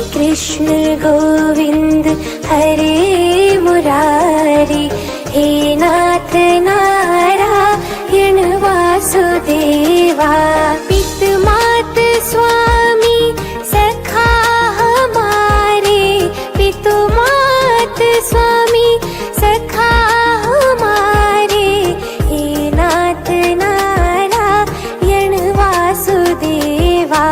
कृष्ण गोविंद हरे मुरारी, हे नाथ नारायण वासुदेवा। पित मात स्वामी सखा हमारे, पितु मात स्वामी सखा हमारे, हे नाथ नारायण वासुदेवा।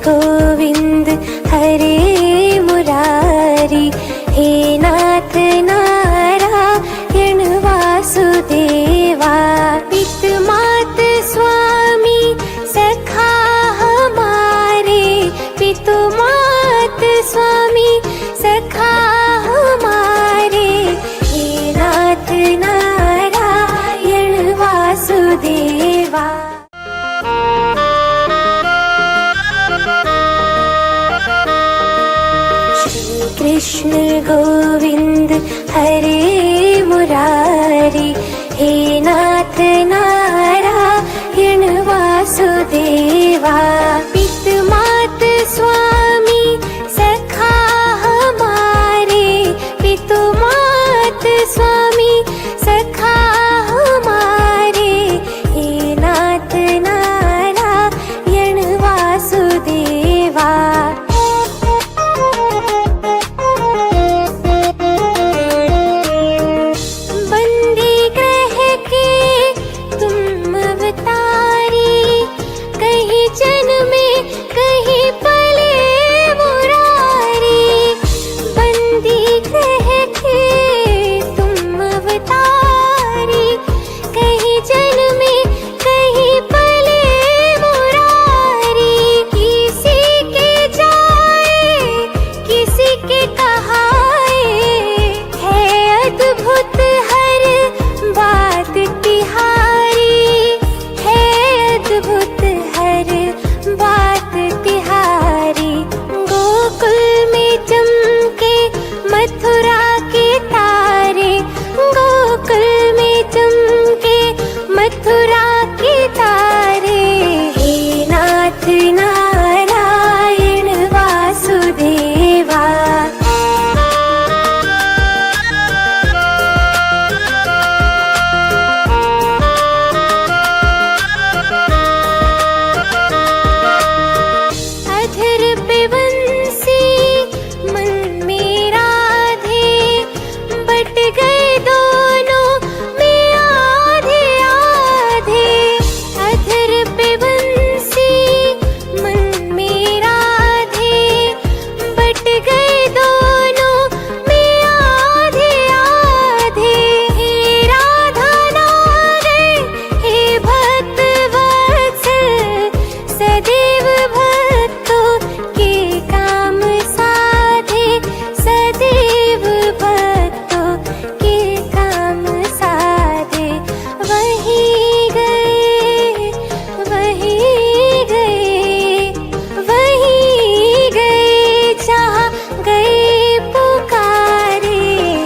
गोविंद हरे मुरारी, हे नाथ नारायण वासुदेवा। पित मात स्वामी सखा हमारे, पितु मात स्वामी सखा हमारे, हे नाथ नारायण वासुदेवा। कृष्ण गोविंद हरे मुरारी, हे नाथ नारायण वासुदेवा। पित मात स्वामी सखा हमारे, पितु मात स्वामी सखा हमारे, हे नाथ नारायण वासुदेवा। सदैव भक्तों के काम साधे, सदैव भक्तों के काम साधे। वही गए, वही गए, वही गए जहाँ गए पुकारे।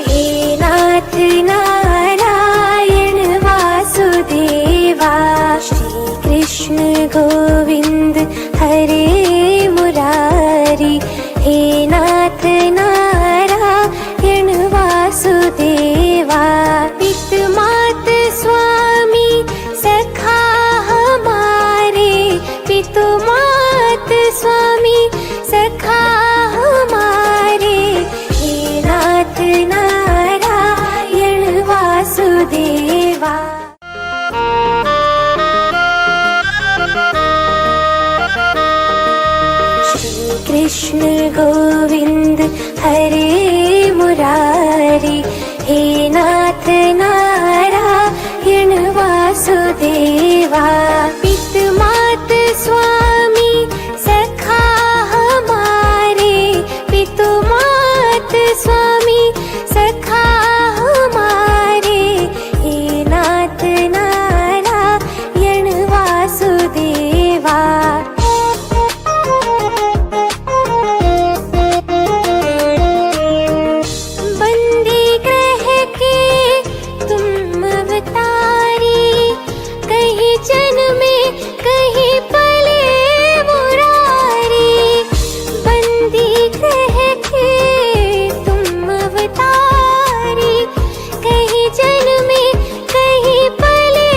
हे नाथ नारायण वासुदेवा, श्री कृष्ण गोविंद हरे मुरारी। हे नाथ नारायण वासुदेवा, पित मात स्वामी सखा हमारे, पित मात स्वामी सखा हमारे। हे नाथ नारायण वासुदेवा। श्री कृष्ण गोविंद हरे मुरारी। हे नाथ नारायण वासुदेवा, पित मात स्वामी सखा हमारे, पित मात स्वामी सखा हमारे। हे नाथ नारायण वासुदेवा। बंदी ग्रह के तुम अवतारी, कहीं जन्मे कहीं पले मुरारी। बंदी ग्रह के तुम अवतारी, कहीं जन्मे कहीं पले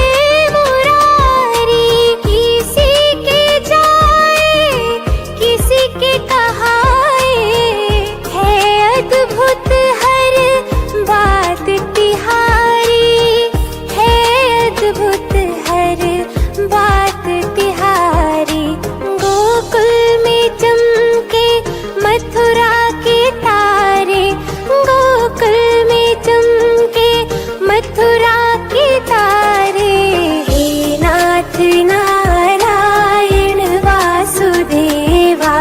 मुरारी। किसी के जाए किसी के कहाए, है अद्भुत हर बात तिहारी, है अद्भुत हर बात तिहारी। गोकुल में चमके मथुरा के तारे, गोकुल में चमके मथुरा के तारे। हे नाथ नारायण वासुदेवा।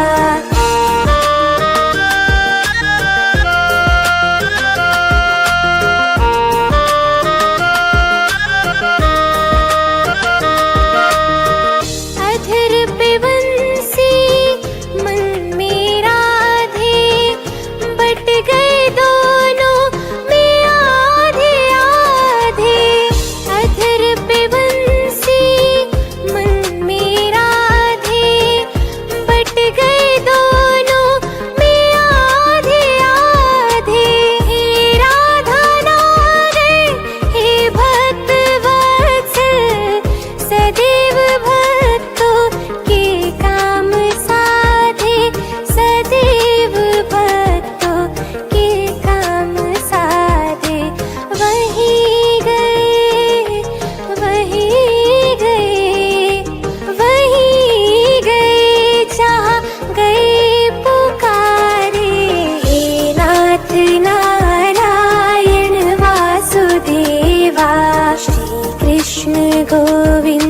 अधर पे बंसी मन में राधे, बट गए दोनों में आधे आधे। अधर पे बंसी मन में राधे, बट गए दोनों में आधे आधे। हे राधा नारायण हे भक्त वत्सल, सदैव भक्तों के काम साधे, सदैव भक्तों के काम साधे। वही गए, वही गए, वही गए जहाँ गए पुकारे। हे नाथ नारायण वासुदेवा, श्री कृष्ण गोविंद